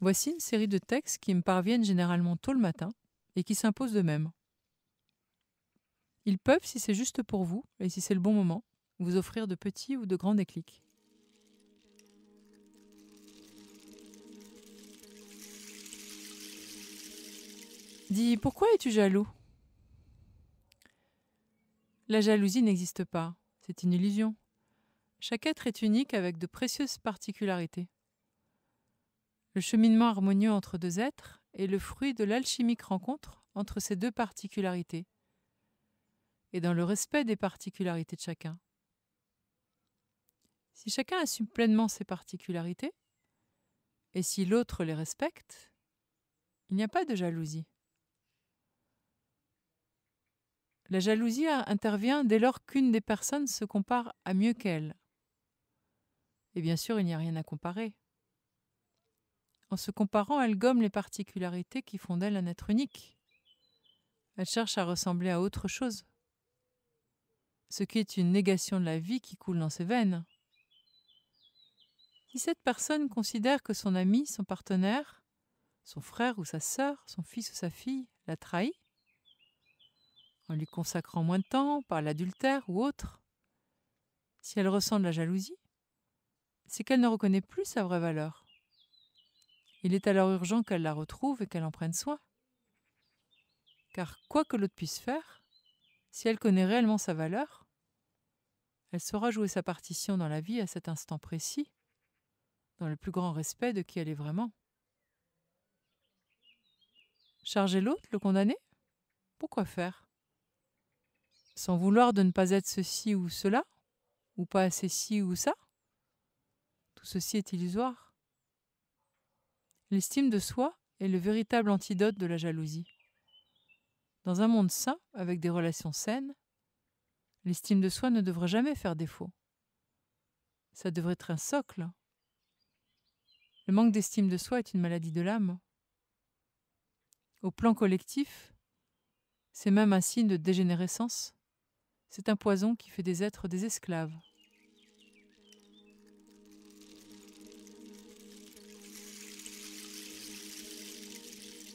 Voici une série de textes qui me parviennent généralement tôt le matin et qui s'imposent d'eux-mêmes. Ils peuvent, si c'est juste pour vous et si c'est le bon moment, vous offrir de petits ou de grands déclics. Dis, pourquoi es-tu jaloux ? La jalousie n'existe pas, c'est une illusion. Chaque être est unique avec de précieuses particularités. Le cheminement harmonieux entre deux êtres est le fruit de l'alchimique rencontre entre ces deux particularités et dans le respect des particularités de chacun. Si chacun assume pleinement ses particularités et si l'autre les respecte, il n'y a pas de jalousie. La jalousie intervient dès lors qu'une des personnes se compare à mieux qu'elle. Et bien sûr, il n'y a rien à comparer. En se comparant, elle gomme les particularités qui font d'elle un être unique. Elle cherche à ressembler à autre chose, ce qui est une négation de la vie qui coule dans ses veines. Si cette personne considère que son ami, son partenaire, son frère ou sa sœur, son fils ou sa fille l'a trahi, en lui consacrant moins de temps par l'adultère ou autre, si elle ressent de la jalousie, c'est qu'elle ne reconnaît plus sa vraie valeur. Il est alors urgent qu'elle la retrouve et qu'elle en prenne soin. Car quoi que l'autre puisse faire, si elle connaît réellement sa valeur, elle saura jouer sa partition dans la vie à cet instant précis, dans le plus grand respect de qui elle est vraiment. Charger l'autre, le condamner ? Pourquoi faire ? Sans vouloir de ne pas être ceci ou cela, ou pas assez ci ou ça ? Tout ceci est illusoire. L'estime de soi est le véritable antidote de la jalousie. Dans un monde sain, avec des relations saines, l'estime de soi ne devrait jamais faire défaut. Ça devrait être un socle. Le manque d'estime de soi est une maladie de l'âme. Au plan collectif, c'est même un signe de dégénérescence. C'est un poison qui fait des êtres des esclaves.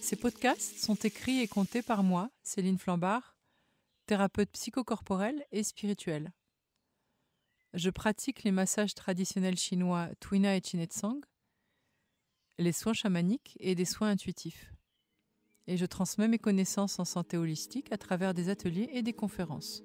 Ces podcasts sont écrits et contés par moi, Céline Flambard, thérapeute psychocorporelle et spirituelle. Je pratique les massages traditionnels chinois Tuina et Chinetsang, les soins chamaniques et des soins intuitifs. Et je transmets mes connaissances en santé holistique à travers des ateliers et des conférences.